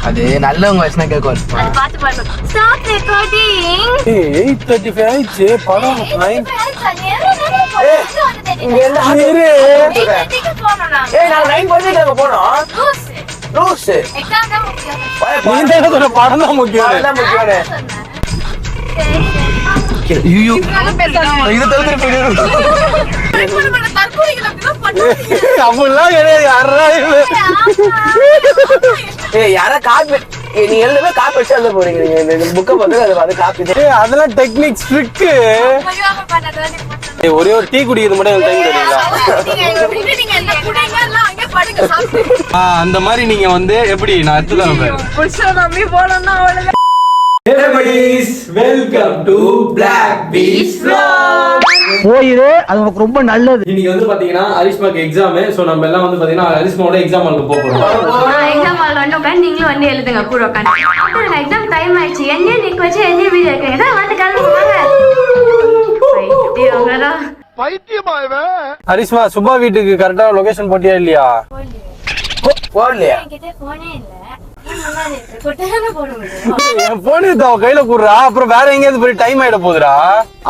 அது நல்லவங்க வயசுனா கேட்கும். அது பார்த்து பண்ணணும். Stop recording. 8:35 ஆயிடுச்சு. படம் 9. இங்க என்ன இரு. நாங்க 9:30 அங்க போனோம். லூஸ். எக்ஸாம் தான் முக்கியம். நீ தான் சொல்ற படம் தான் முக்கியம். அதான் முக்கியம். ஐயோ இது தவிர்த்து போயிடும். அப்படிலாம் கிடையாது. யாரா இது? யாரா காப்பி நீ எல்லாமே காப்பி வச்சு எழுத போறீங்க. நீங்க புக்கை பார்த்து அது காப்பி. அதெல்லாம் டெக்னிக்ஸ் ட்ரிக். ஒரே ஒரு டீ குடிக்கிறது மட்டும் எனக்கு டைம் தெரியல. அந்த மாதிரி நீங்க வந்து எப்படி நான் எடுத்துதான் welcome to Black Beast Vlog. போயிரு அது உனக்கு ரொம்ப நல்லது. இன்னைக்கு வந்து பாத்தீங்கன்னா அரிஷ்மாக்கு எக்ஸாம். சோ நம்ம எல்லாம் வந்து பாத்தீங்கன்னா அரிஷ்மாவோட எக்ஸாம் ஹாலுக்கு போக போறோம். எக்ஸாம் ஹால் வந்து உட்காந்து நீங்களும் வந்து எழுதுங்க கூட உட்காந்து. அப்புறம் எக்ஸாம் டைம் ஆயிடுச்சு. என்ன நிக்க வச்சு என்ன வீடியோ எடுக்கிறீங்க? வந்து கிளம்புவாங்க. பைத்தியமாவே. அரிஷ்மா சுபா வீட்டுக்கு கரெக்டா லொகேஷன் போட்டியா இல்லையா? போடலையா? என்கிட்ட போனே இல்ல. முன்னாடி இருக்கு. கொட்டேன போட முடியும். என் போன் அவ கையில குடுறா. அப்புறம் வேற எங்கேயாவது போய் டைம் ஆயிட போகுதுடா.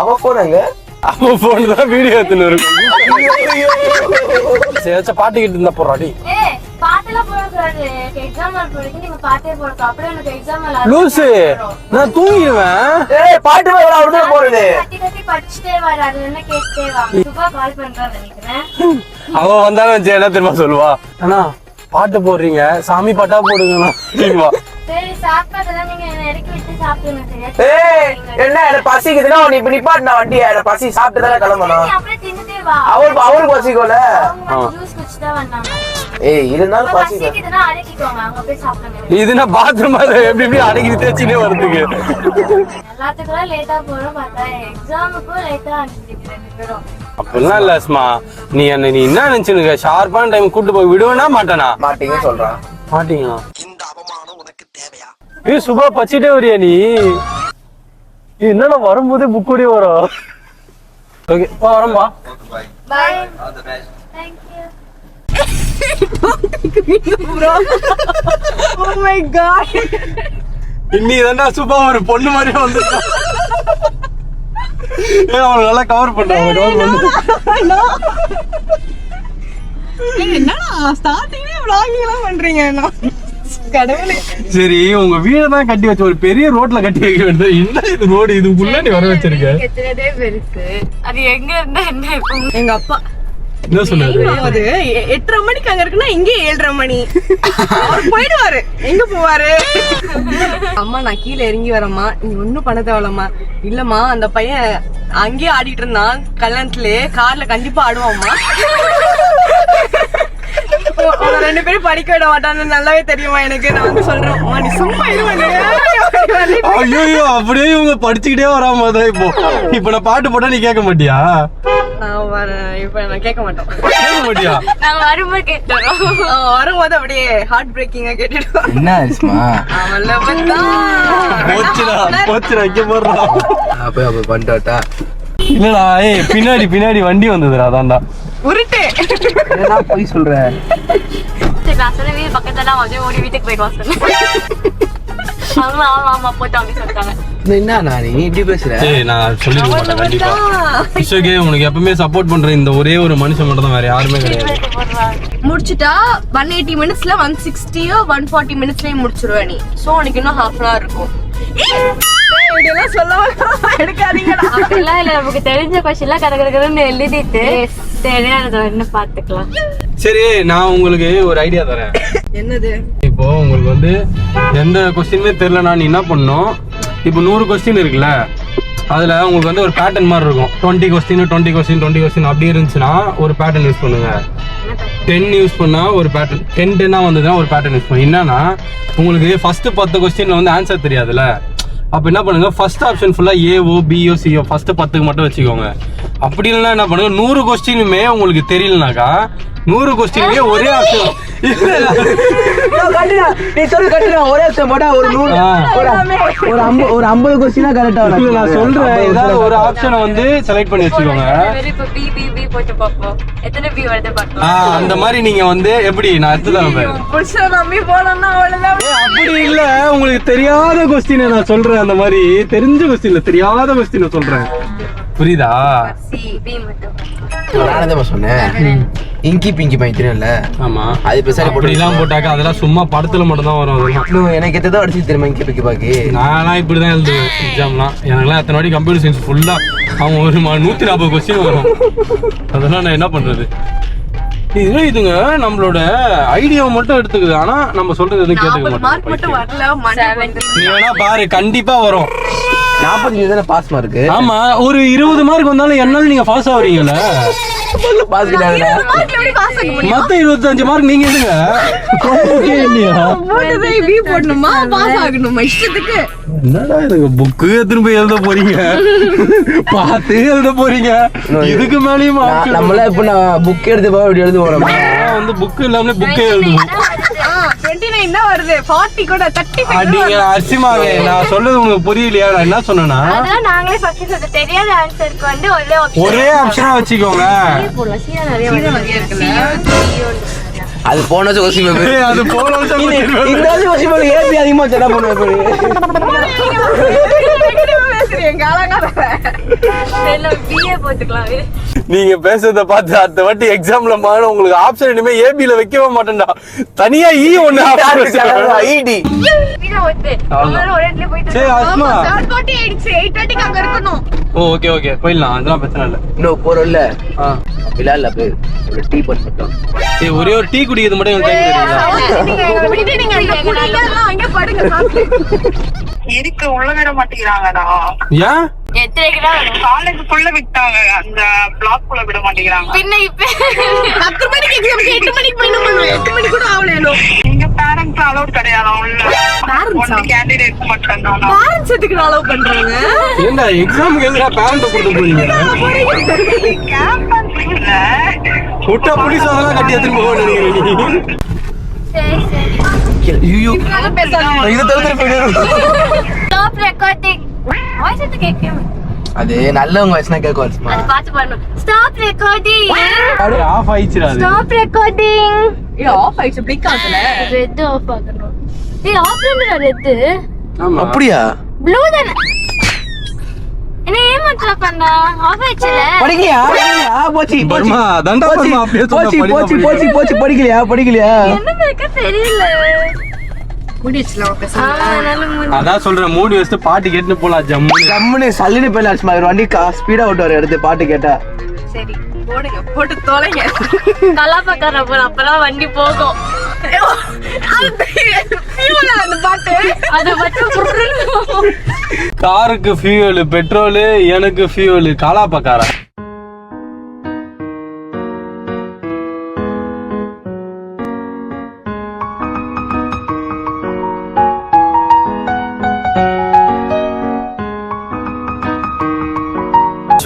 அவ போனாங்க. அவ போன் தான் வீடியோ எடுத்துன்னு இருக்கும். சரி பாட்டு கிட்ட இருந்தா போறாடி. ஏய் பாட்டெல்லாம் போடக்கூடாது. எக்ஸாம் ஹால் போறீங்க நீங்க பாட்டே போடக்கூடாது. அப்புறம் எனக்கு எக்ஸாம் ஹால் லூசு நான் தூங்கிடுவேன். பாட்டு அப்படிதான் போறது. கட்டி படிச்சுட்டே வராது. என்ன கேட்டே வாங்க. சுபா கால் பண்றான்னு நினைக்கிறேன். அவ வந்தாலும் வச்சு என்ன தெரியுமா சொல்லுவா? அண்ணா பாட்டு போடுறீங்க சாமி பாட்டா போடுங்கண்ணா. சரி சாப்பிட்டதெல்லாம் நீங்க என்ன இறக்கி விட்டு சாப்பிடுங்க. என்ன எனக்கு பசிக்குதுன்னா நீ இப்ப நிப்பாட்டின வண்டியா? எனக்கு பசி சாப்பிட்டுதானே கிளம்பணும். அப்படியே தின்னுட்டே வா. அவருக்கு பசிக்கோல. ஜூஸ் குடிச்சுட்டா வந்தாங்க. இருந்தாலும் பசிக்குதுன்னா அடக்கிக்கோங்க. அங்க போய் சாப்பிடுங்க. இதுனா பாத்ரூம் எப்படி எப்படி அடக்கி தேய்ச்சினே வருதுங்க. எல்லாத்துக்கும் லேட்டா போறோம் பார்த்தா எக்ஸாமுக்கும் லேட்டா அனுப்பிச்சிட்டு 2 பேரும். அப்படிலாம் இல்ல அஸ்மா. நீ என்ன நினைச்சுனுங்க ஷார்ப்பான டைம் கூட்டு போய் விடுவேனா மாட்டானா? மாட்டீங்க சொல்றான். மாட்டீங்களா? இந்த அவமானம் உனக்கு தேவையா? சுபா பச்சிட்டே வரியா நீ? என்னடா வரும்போதே புக்கோடே வரும். ஓகே வரம்பா. Bye. All the best. Thank you. Oh my god. இன்னிதான்டா சுபா ஒரு பொண்ணு மாதிரி வந்துட்டா. அவளை நல்லா கவர் பண்றாங்க. என்னடா ஸ்டார்டிங்லயே vlogging எல்லாம் பண்றீங்க என்ன? கடவுளே. சரி உங்க வீட தான் கட்டி வச்ச ஒரு பெரிய ரோட்ல கட்டி வைக்க வேண்டியது. என்ன இது ரோடு இதுக்குள்ள நீ வர வச்சிருக்க? கெட்டதே பெருசு. அது எங்க இருந்தா என்ன இப்போ? எங்க அப்பா என்ன சொன்னாரு? அது 8:30 மணிக்கு அங்க இருக்குன்னா இங்க 7:30 மணி. அவர் போயிடுவாரு. எங்க போவாரு? அம்மா நான் கீழே இறங்கி வரேம்மா. நீ ஒண்ணும் பண்ண தேவலம்மா. இல்லம்மா அந்த பையன் அங்கேயே ஆடிட்டு இருந்தான் கல்யாணத்துலயே கார்ல கண்டிப்பா ஆடுவாம்மா. 2 பேரும் படிக்க விட மாட்டான்னு நல்லாவே தெரியுமா எனக்கு. நான் வந்து சொல்றேன் நீ சும்மா இருவாங்க. ஐயோ அப்படியே இவங்க படிச்சுக்கிட்டே வராம தான் இப்போ நான் பாட்டு போட்டா நீ கேட்க மாட்டியா? நான் வரேன். இப்ப நான் கேட்க மாட்டோம். கேட்க மாட்டியா? நான் வரும்போது கேட்டோம். வரும்போது அப்படியே ஹார்ட் பிரேக்கிங்கா கேட்டுட்டோம். என்ன அரிஷ்மா? போச்சுடா இங்க போடுறா. அப்ப பண்ணிட்டா. இல்லடா பின்னாடி வண்டி வந்ததுடா. அதான்டா உருட்டு. என்ன போய் சொல்ற? சரி நான் சொன்ன வீடு பக்கத்துல வந்து ஓடி வீட்டுக்கு போயிட்டு வாசல். ஆமா போட்டு அப்படி சொல்லிட்டாங்க. என்ன நீ இப்படி பேசுற? சரி நான் சொல்லிட மாட்டேன் கண்டிப்பா. இஷ்டோகே உனக்கு எப்பவுமே சப்போர்ட் பண்ற இந்த ஒரே ஒரு மனுஷன் மட்டும் தான், வேற யாருமே கிடையாது. முடிச்சுட்டா 180 மினிட்ஸ்ல 160 140 மினிட்ஸ்லயே முடிச்சிருவேன் நீ. சோ உனக்கு இன்னும் half an hour இருக்கும். இதெல்லாம் சொல்லவா எடுக்காதீங்கடா. அப்படிலாம் இல்ல, நமக்கு தெரிஞ்ச கொஸ்டின்லாம் கடற்கடன்னு எழுதிட்டு தெரியாத என்ன பாத்துக்கலாம். சரி நான் உங்களுக்கு ஒரு ஐடியா தரேன். என்னது? இப்போ உங்களுக்கு வந்து எந்த கொஸ்டினுமே தெரியலனா நீ என்ன பண்ணணும், இப்போ 100 கொஸ்டின் இருக்குல்ல, அதுல உங்களுக்கு வந்து ஒரு பேட்டர்ன் மாதிரி இருக்கும். 20 கொஸ்டின் அப்படி இருந்துச்சுன்னா ஒரு பேட்டர்ன் யூஸ் பண்ணுங்க. 10 யூஸ் பண்ணா ஒரு பேட்டர்ன், 10 வந்ததுன்னா ஒரு பேட்டர்ன் யூஸ் பண்ணுங்க. என்னன்னா உங்களுக்கு ஃபர்ஸ்ட் 10 கொஸ்டின்ல வந்து ஆன்சர் தெரியாதுல்ல, அப்ப என்ன பண்ணுங்க, ஃபர்ஸ்ட் ஆப்ஷன் ஃபுல்லா ஏஓ பிஓ சிஓ ஃபர்ஸ்ட் 10க்கு மட்டும் வச்சுக்கோங்க. அப்படி இல்லைன்னா என்ன பண்ணுங்க, 100 கொஸ்டினுமே உங்களுக்கு தெரியலனாக்கா 100 கொஸ்டினுமே ஒரே ஆப்ஷன் ஒரு 50 கொஸ்டினா கரெக்டா நான் சொல்றேன். ஏதாவது ஒரு ஆப்ஷனை வந்து செலக்ட் பண்ணி வச்சுக்கோங்க. போட்டு பார்ப்போம் எத்தனை பி வருது பார்க்கலாம். அந்த மாதிரி நீங்க வந்து எப்படி நான் எடுத்துதான் புருஷனை நம்பி போனோம்னா அவ்வளவுதான். அப்படி இல்ல, உங்களுக்கு தெரியாத கொஸ்டின் நான் சொல்றேன். அந்த மாதிரி தெரிஞ்ச கொஸ்டின்ல தெரியாத கொஸ்டின் சொல்றேன், புரியுதா? சி பி மட்டும். நான் தான் சொன்னேன் இங்கி பிங்கி பையன் தெரியும்ல. ஆமா, அது பெருசாக இப்படிலாம் போட்டாக்க அதெல்லாம் சும்மா படத்துல மட்டும் தான் வரும். அதெல்லாம் எனக்கு எத்ததான் அடிச்சு தெரியுமா இங்கி பிங்கி பாக்கி. நான்லாம் இப்படிதான் எழுதுவேன் எக்ஸாம்லாம். எனக்குலாம் எத்தனை வாட்டி கம்ப்யூட்டர் சயின்ஸ் ஃபுல்லா அவங்க ஒரு 140 கொஸ்டின் வரும். அதெல்லாம் நான் என்ன பண்றது? இதுங்க நம்மளோட ஐடியாவை மட்டும் எடுத்துக்குது, ஆனா நம்ம சொல்றது எதுவும் கேட்டுக்க மார்க் மட்டும் மாட்டோம். வரல. நீ வேணா பாரு, கண்டிப்பா வரும். 45 தானே பாஸ் மார்க். ஆமா, ஒரு 20 மார்க் வந்தாலும் என்னால நீங்க பாஸ் ஆவறீங்கல்ல. பாஸ் கிட்டாங்க. மத்த 25 மார்க் நீங்க எடுங்க. இல்லையா போட்டதே பி போடணுமா பாஸ் ஆகணுமா இஷ்டத்துக்கு? என்னடா இதுங்க புக்கு எடுத்துட்டு போய் எழுத போறீங்க, பார்த்து எழுத போறீங்க. இதுக்கு மேலயும் நம்மள இப்ப நான் புக் எடுத்து போய் இப்படி எழுத போறோம். வந்து புக் இல்லாம புக்கே எழுதுவோம். 29 தான் வருது. 40 கூட 35 அடிங்க அரிசிமாவே, நான் சொல்றது உங்களுக்கு புரியலையா? நான் என்ன சொன்னேன்னா அதான் நாங்களே ஃபர்ஸ்ட் சொல்ல தெரியாத ஆன்சருக்கு வந்து ஒரே ஆப்ஷனா வச்சுக்கோங்க. போடலாம். சீனா நிறைய வருது. அது போன வருஷம் கொஸ்டின் பேப்பர். அது போன வருஷம் இந்த வருஷம் கொஸ்டின் பேப்பர் ஏபி அதிகமா செட்டா பண்ணுவேன். நீங்க பேசுறத பார்த்து அடுத்த வாட்டி எக்ஸாம்ல மாறும். உங்களுக்கு ஆப்ஷன் இனிமே ஏபில வைக்கவே மாட்டேன்டா, தனியா இ ஒண்ணு ஐடி. சரி அஸ்மா, 8:40 ஆயிடுச்சு. 8:30 அங்க இருக்கணும். ஓகே ஓகே போயிடலாம், அதெல்லாம் பிரச்சனை இல்ல. இன்னும் போறோம்ல இல்ல போய் ஒரு டீ போட்டு மட்டும். சரி, ஒரே ஒரு டீ குடிக்கிறது மட்டும் எனக்கு தெரியுங்களா? அங்க படுங்க. எதுக்கு உள்ள விட மாட்டேங்கிறாங்கடா? ஏன் காலேஜுக்குள்ள விட்டாங்க, அந்த பிளாக் குள்ள விட மாட்டேங்கிறாங்க. பின்ன இப்ப 10 மணிக்கு எக்ஸாம், 8 மணிக்கு போய் என்ன பண்ணுவோம்? 8 மணி கூட ஆவல. எங்க பேரண்ட்ஸ் அலோட் கிடையாது உள்ள. கேண்டிடேட் மட்டும் தான். பேரண்ட்ஸ் எதுக்கு அலோவ் பண்றாங்க? ஏண்டா எக்ஸாமுக்கு எங்கடா பேரண்ட் கொடுத்து போறீங்க? கேம்பஸ் இல்ல. முட்டை புடிச்சு அதெல்லாம் கட்டி எடுத்துட்டு போக நினைக்கிறீங்க? சரி சரி ஐயோ இது தவிர்த்து போயிடும். Stop recording. வாய்ஸ் எது கேட்கவே? அது நல்லவங்க வயசுனா கேட்கும் அஸ்மா. அது பாத்து பண்ணனும். Stop recording. அது ஆஃப் ஆயிச்சுடா. அது ஸ்டாப் ரெக்கார்டிங். ஏ ஆஃப் ஆயிடுச்சு. பிளிக் ஆகல. ரெட் ஆஃப் ஆகணும். ஏய் ஆஃப் பண்ணல ரெட். ஆமா, அப்படியா? ப்ளூ தான. என்ன ஏமாற்ற பண்ணா? ஆஃப் ஆயிடுச்சுல. படிக்கலையா? போச்சி பர்மா தண்டா பர்மா அப்படியே சொன்னா போச்சி போச்சி போச்சி போச்சி படிக்கலையா? என்ன மேக்க தெரியல. முடிச்சுல பேசுங்க. நல்ல மூணு. அதான் சொல்றேன், மூடி வச்சுட்டு பாட்டு கேட்டு போலாம். ஜம்முன்னு சல்லுன்னு போயிடலாம் அஸ்மா. ஒரு வண்டி ஸ்பீடா ஓட்டுவார் எடுத்து பாட்டு கேட்டா. சரி போடுங்க, போட்டு தொலைங்க. கலாபக்கார போற அப்பதான் வண்டி போகும். அந்த பாட்டு அத மட்டும் காருக்கு ஃபியூவல் பெட்ரோல், எனக்கு ஃபியூவல் காலாப்பக்காரா.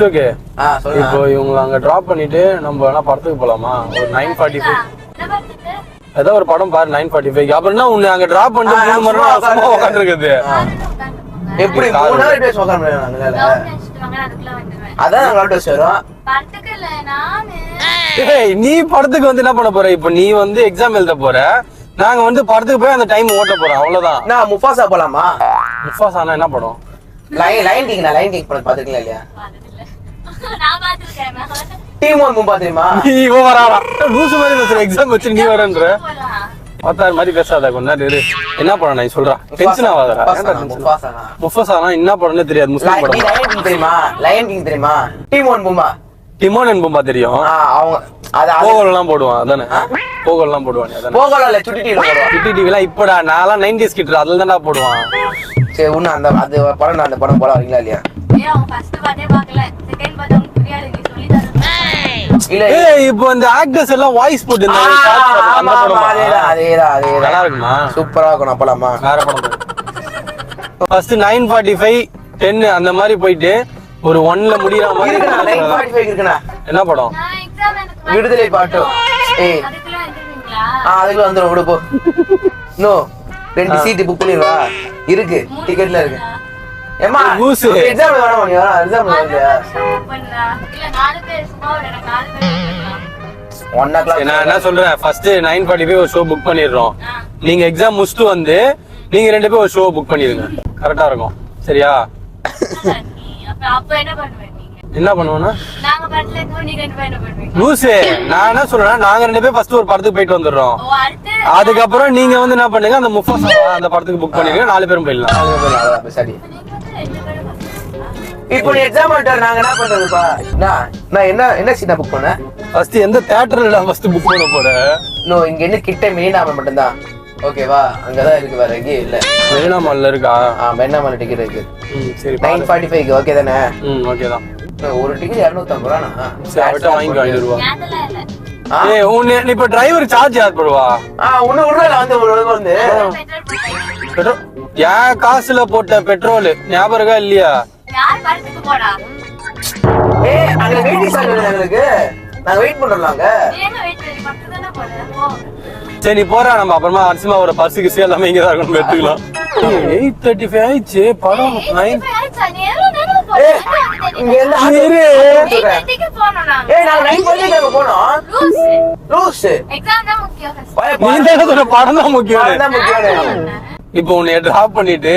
ஓகே, இப்போ இவங்க அங்க டிராப் பண்ணிட்டு நம்ம வேணா படத்துக்கு போலாமா? ஒரு 9:45 ஏதோ ஒரு படம் பாரு. 9:45 அப்புறம் தான் உன்னை அங்க டிராப் பண்ணிட்டு 3 மணி நேரம் சும்மா உட்கார்ந்து இருக்குது. எப்படி 3 நாள் பேச உட்கார முடியாது? அதான் நாங்க பேச வரோம். ஏய், நீ படத்துக்கு வந்து என்ன பண்ண போற? இப்போ நீ வந்து எக்ஸாம் எழுத போற, நாங்க வந்து படத்துக்கு போய் அந்த டைம் ஓட்ட போறோம், அவ்வளவுதான். நான் முஃபாசா போலாமா? முஃபாசானா என்ன படம்? லைன் கிங் படம் பாத்துக்கலாம் இல்லையா? டீம் 1 பாத்துமா? நீ இவ வராரா லூசு மாதிரி பேசுற. எக்ஸாம் வச்சு நீ வரன்ற பார்த்தார் மாதிரி பேசாத. கொஞ்ச நேரம் இரு. என்ன படம் நான் சொல்றேன், டென்ஷன் ஆகாதடா. முஃபாசானா என்ன படம்னே தெரியாது. முஸ்லிம் படம். லைன் கிங் தெரியுமா? லைன் கிங் தெரியுமா? டீம் 1 பூமா. டிமோன் அண்ட் பூம்பா தெரியும். அவங்க அத போகோல்லாம் போடுவான் அதானே? போகோல்லாம் போடுவான் அதானே? போகோல்ல சுட்டி டிவி போடுவான். சுட்டி டிவிலாம் இப்படா, நான்லாம் 90s கிட், அதுல தான்டா போடுவான். சரி உன்ன அந்த அது படம் அந்த படம் போல வரீங்களா இல்லையா? இல்ல இப்போ இந்த ஆக்டர்ஸ் எல்லாம் வாய்ஸ் போட்டு இந்த அந்த படம் அதேதான் நல்லா இருக்குமா? சூப்பரா இருக்கும். அப்பலாமா வேற படம் ஃபர்ஸ்ட் 9:45 10 அந்த மாதிரி போயிட்டு ஒரு 1ல முடியற மாதிரி இருக்குடா. 9:45 இருக்குடா. என்ன படம்? விடுதலை பாட்டு. ஏய் அதுக்கு வந்துரும் விடு போ. நோ 2 சீட் புக் பண்ணிடுவா. இருக்கு டிக்கெட்ல இருக்கு. ஏமா லூசு. எக்ஸாம் வேணாமா நீ எக்ஸாம் இல்லையா இல்ல 4 பேர் சும்மா ஒரு 4 பேர் 1 o'clock நான் என்ன சொல்றேன், ஃபர்ஸ்ட் 9:45 ஒரு ஷோ புக் பண்ணிடுறோம். நீங்க எக்ஸாம் முடிச்சுட்டு வந்து நீங்க 2 பேரும் ஒரு ஷோ புக் பண்ணிடுங்க, கரெக்டா இருக்கும். சரியா? அப்ப என்ன பண்ணுவீங்க? என்ன பண்ணுவோம்னா நாங்க படத்துல இருக்கோம், நீங்க என்ன பண்ணுவீங்க? லூசு. நான் என்ன சொல்றேன், நாங்க 2 பேரும் ஃபர்ஸ்ட் ஒரு படத்துக்கு போயிட்டு வந்துடுறோம். ஓ அடுத்து அதுக்கப்புறம் நீங்க வந்து என்ன பண்ணுங்க, அந்த முஃபாசா அந்த படத்துக்கு புக் பண்ணிடுங்க, 4 பேரும் போயிடலாம். சரி நீங்க வந்து 2 பேரும் இப்போ நீ எக்ஸாம் பண்ணிட்டு நாங்க என்ன பண்றதுப்பா? நான் என்ன சீனா புக் பண்ணேன்? ஃபர்ஸ்ட் எந்த தியேட்டர்ல ஃபர்ஸ்ட் புக் பண்ண போற? நோ இங்க என்ன கிட்ட மெரினாமல் மட்டும்தான். ஓகேவா? அங்கதான் இருக்கு, வேற எங்கேயும் இல்ல. மெரினா மால்ல இருக்கா? மெரினா மால் டிக்கெட் இருக்கு. சரி 9:45 ஓகே தானே? ஓகே தான். ஒரு டிக்கெட் 250 ரூபானா? சரி அவட்ட வாங்கி 5 ரூபா. ஏதெல்லாம் இல்ல. ஏய் நீ இப்ப டிரைவர் சார்ஜ் யார் போடுவா? உன்ன விடுறல வந்து பெட்ரோல் என் காசுல போட்ட பெட்ரோல் ஞாபகம் இருக்கா இல்லையா? யார் படத்துக்கு போறா? அங்க வெயிட்டிங் சார்ஜ் எங்களுக்கு. நாங்க வெயிட் பண்றோம்லாங்க. நீங்க வெயிட் பண்ணி படத்துக்கு தான போறீங்க. சரி நீ போறா, நம்ம அப்புறமா அரிசிமாவோட பர்ஸு கிசி எல்லாமே இங்க தான் இருக்கணும், எடுத்துக்கலாம். 8:35 ஆயிடுச்சு, படம் 9. இங்க இருந்து நாங்க 9:45 போனோம். லூசு. எக்ஸாம் தான் முக்கியம். நீ தான் சொன்ன படம் தான் முக்கியம். அதான் முக்கியம். இப்போ உன்னை டிராப் பண்ணிட்டு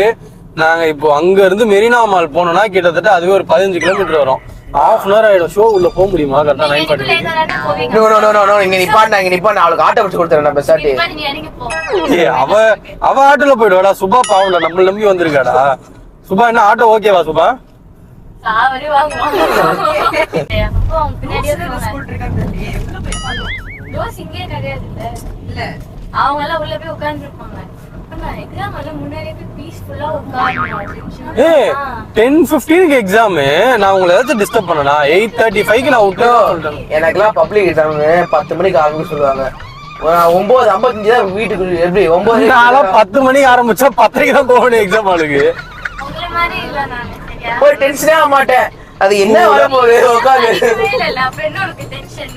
நாங்க இப்போ அங்க இருந்து மெரினா மால் போனோம்னா கிட்டத்தட்ட அதுவே ஒரு 15 கிலோமீட்டர் வரும். ½ hour ஆயிடும். ஷோ உள்ள போக முடியுமா? கரெக்டா 9:45. நோ இங்க நிப்பாட்டு அவளுக்கு ஆட்டோ பிடிச்சு கொடுத்துறேன் பெஸ்டாட்டி. அவ ஆட்டோல போயிடுவாடா. சுபா பாவம்ல நம்மள நம்பி வந்திருக்காடா. சுபா என்ன ஆட்டோ ஓகேவா சுபா? சாவரி வாங்குவாங்க. அப்போ பின்னாடியே யோசிங்க கிடையாது இல்ல. அவங்க எல்லாம் உள்ள போய் உட்கார்ந்துருப்பாங்க. எக்ஸாம் எல்லாம் முன்னாடியே போய் பீஸ்ஃபுல்லா உட்கார்ந்து. 10:15 எக்ஸாம். நான் உங்களை ஏதாச்சும் டிஸ்டர்ப் பண்ணனா? 8:35 நான் விட்டு. எனக்குலாம் பப்ளிக் எக்ஸாம் 10 மணிக்கு ஆரம்பிச்சு சொல்லுவாங்க. 9:55 தான் வீட்டுக்கு. எப்படி 9? 10 மணிக்கு ஆரம்பிச்சா 10:30 தான் போகணும் எக்ஸாம் ஆளுக்கு. உங்கள மாதிரி இல்ல நான். ஒரு டென்ஷனே ஆக மாட்டேன். அது என்ன வர போகுது உட்காந்து. இல்ல அப்ப என்ன உங்களுக்கு டென்ஷன்?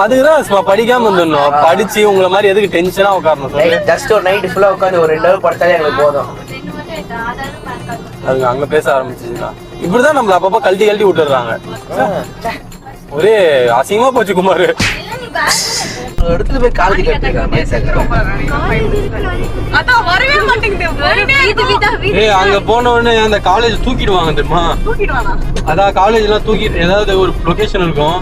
அதுதான் சும்மா படிக்காம வந்துடணும். படிச்சு உங்களை மாதிரி எதுக்கு டென்ஷனா உட்காரணும் சொல்லு. ஜஸ்ட் ஒரு நைட் ஃபுல்லா உட்காந்து ஒரு 2 hour படிச்சாலே எங்களுக்கு போதும். அதுங்க அங்க பேச ஆரம்பிச்சுன்னா இப்படிதான் நம்மள அப்பப்ப கழட்டி விட்டுறாங்க. ஒரே அசிங்கமா போச்சு குமார். எடுத்துட்டு போய் காலேஜ் கட்டிருக்காங்க. அதான் வரவே மாட்டேங்குது. ஏய் அங்க போன உடனே அந்த காலேஜ் தூக்கிடுவாங்க தெரியுமா? அதான் காலேஜ் எல்லாம் தூக்கிட்டு ஏதாவது ஒரு லொகேஷன் இருக்கும்,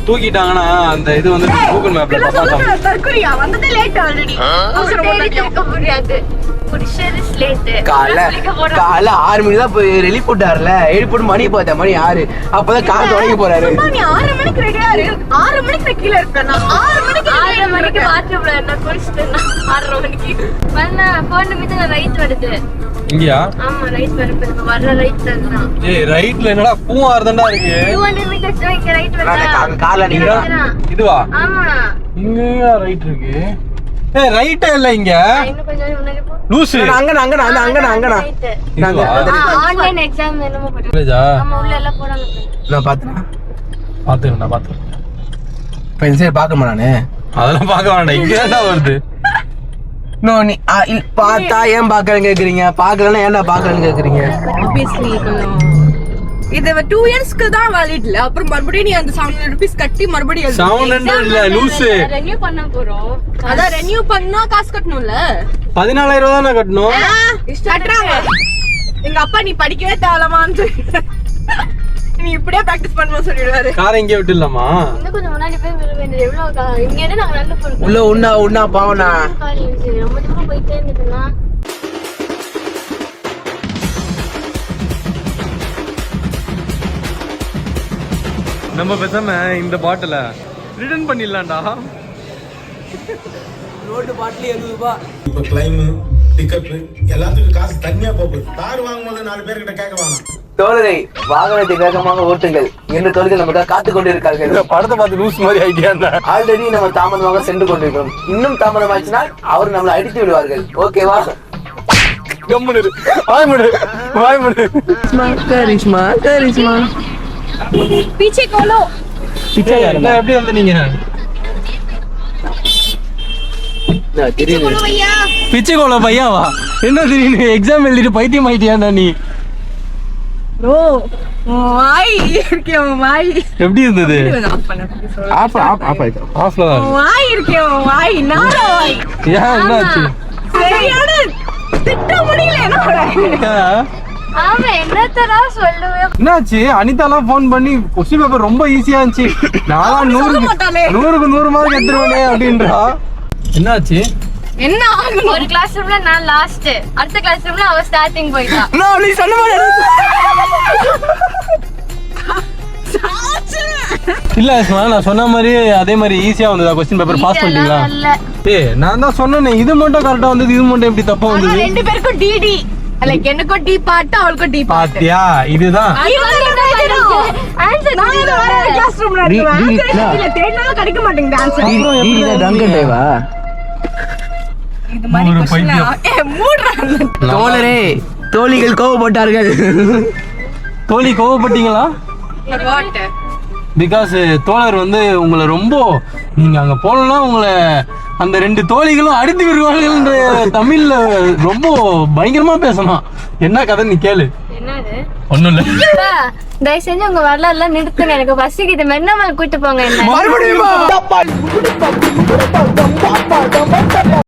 தூக்கிட்டாங்கன்னா அந்த இது வந்து கூகுள் மேப்ல பாப்பாங்க. தற்கொலையா வந்ததே லேட் ஆல்ரெடி. காலைல 6 மணிக்கு தான் போய் ரெலி போட்டாருல. எழுதி போட்டு மணி பார்த்தா மணி 6. அப்பதான் கார் தொடங்கி போறாரு. நீ 6 மணிக்கு ரெடியா இரு. 6 மணிக்கு கீழ இருக்க. நான் 6 மணிக்கு பாத்ரூம்ல நான் குளிச்சிட்டேன். 6 மணிக்கு வந்தா போன் நிமித்தம் ரைட் வருது. இங்கயா? ஆமா ரைட் வருது. வர ரைட் தான். ஏய் ரைட்ல என்னடா பூவார் தான்டா இருக்கு. 200 மீட்டர்ஸ் தான் இங்க ரைட் வருது. கார்ல நீங்க இதுவா? ஆமா இங்கயா ரைட் இருக்கு. ஏய் ரைட்டே இல்ல இங்க. இன்னும் கொஞ்சம் முன்னாடி போ. லூசு. அங்கனா இதுவா? ஆன்லைன் எக்ஸாம் என்னமோ போட்டு. காலேஜா? ஆமா உள்ள எல்லாம் போறாங்க. நான் பாத்துறேன். இப்ப இந்த சைடு பாக்கமா நானு? அதெல்லாம் பார்க்க வேண்டாம். இங்க என்ன வருது? நோ நீ பார்த்தா ஏன் பாக்கறேன்னு கேக்குறீங்க, பாக்கலன்னா ஏன்டா பாக்கறேன்னு கேக்குறீங்க? ஆப்வியஸ்லி இது 2 இயர்ஸ்க்கு தான் வேலிட் இல்ல. அப்புறம் மறுபடியும் நீ அந்த 700 rupees கட்டி மறுபடியும் எழுது. 700 இல்ல லூசு. ரெனியூ பண்ண போறோம். அதான் ரெனியூ பண்ணா காசு கட்டணும்ல. 14,000 ரூபாய் தானே கட்டணும். கட்டுறாங்க. எங்க அப்பா நீ படிக்கவே தேவலமான்னு நீ இப்படியே பிராக்டிஸ் பண்ணுவோம் சொல்லிடுவாரு. காரை இங்கே விட்டுலாமா? இன்னும் கொஞ்சம் முன்னாடி போய் விட வேண்டியது. எவ்வளவு இங்க இருந்து நாங்க நல்ல போறோம். உள்ள உண்ணா பாவனா ரொம்ப தூரம் போயிட்டே இருந்ததுன்னா நம்ம பேசாம இந்த பாட்டில ரிட்டர்ன் பண்ணிடலாம்டா. ரோடு பாட்டில் 70 ரூபாய். இப்ப கிளைம் டிக்கெட் எல்லாத்துக்கும் காசு தனியா போகுது. கார் வாங்கும்போது 4 பேர்கிட்ட கேட்க வேணாம். தோழரை வாகனத்தை வேகமாக ஓட்டுங்கள் என்று தோழர்கள் நமக்காக காத்துக் கொண்டிருக்கார்கள். இந்த படத்தை பார்த்து லூஸ் மாதிரி ஐடியா. ஆல்ரெடி நம்ம தாமதமாக சென்று கொண்டிருக்கிறோம். இன்னும் தாமதமாச்சுனால் அவர் நம்மளை அடித்து விடுவார்கள். ஓகேவா? கம்முனு வாய்முடு. கரிஷ்மா பீச்சே கோலோ. எப்படி வந்து நீங்க பிச்சைக்கோள பையாவா? என்ன திடீர்னு எக்ஸாம் எழுதிட்டு பைத்தியம் ஆயிட்டியாண்டா நீ? ப்ரோ வாய் இருக்கே வாய் எப்படி இருந்தது? ஆஃப் பண்ண ஆஃப்ல தான் இருக்கு. வாய் இருக்கே வாய் நார வாய் ஏன் என்னாச்சு? சரியான திட்ட முடியல என்ன ஆமா என்னத்தரா சொல்லுவேன். என்னாச்சு? அனிதாலாம் ஃபோன் பண்ணி கொஸ்டின் பேப்பர் ரொம்ப ஈஸியா இருந்துச்சு, நான் சொல்ல மாட்டாளே. 100க்கு 100 மார்க் எடுத்துருவேனே அப்படின்றா. என்னாச்சு? என்ன ஆகணும்? ஒரு கிளாஸ் ரூம்ல நான் லாஸ்ட், அடுத்த கிளாஸ் ரூம்ல அவ ஸ்டார்டிங் போயிட்டா. நான் நீ சொன்ன மாதிரி இல்ல அஸ்மா, நான் சொன்ன மாதிரி அதே மாதிரி ஈஸியா வந்ததா கொஸ்டின் பேப்பர்? பாஸ் பண்ணிட்டீங்களா? ஏய் நான் தான் சொன்னேனே, இது மட்டும் கரெக்டா வந்தது, இது மட்டும் எப்படி தப்பா ஆனா வந்தது? ரெண்டு பேருக்கும் டிடி லைக் எனக்கும் டி பார்ட் அவளுக்கும் டி பார்ட். பாத்தியா, இதுதான் ஆன்சர் நான் இத வேற கிளாஸ் ரூம்ல இருக்கேன். ஆன்சர் இல்ல தேடினாலும் கிடைக்க மாட்டேங்குது ஆன்சர். இது மாதிரி ஒரு क्वेश्चन பைத்தியம். மூடுறாங்க. தோழரே, தோழிகள் கோவப்பட்டார்கள். தோழி கோவப்பட்டீங்களா? வாட்? பிகாஸ் தோழர் வந்து உங்களை ரொம்ப, நீங்க அங்க போனா உங்களை அந்த 2 தோழிகளும் அடித்து விடுவாங்கன்ற தமிழ்ல ரொம்ப பயங்கரமா பேசணும். என்ன கதை நீ கேளு. என்னது? ஒண்ணும் இல்ல. அப்பா, தயவு செஞ்சு உங்க வரலாறுலாம் நிறுத்துங்க, எனக்கு பசிக்குது. மென்னமல் கூட்டு போங்க என்ன. மறுபடியும்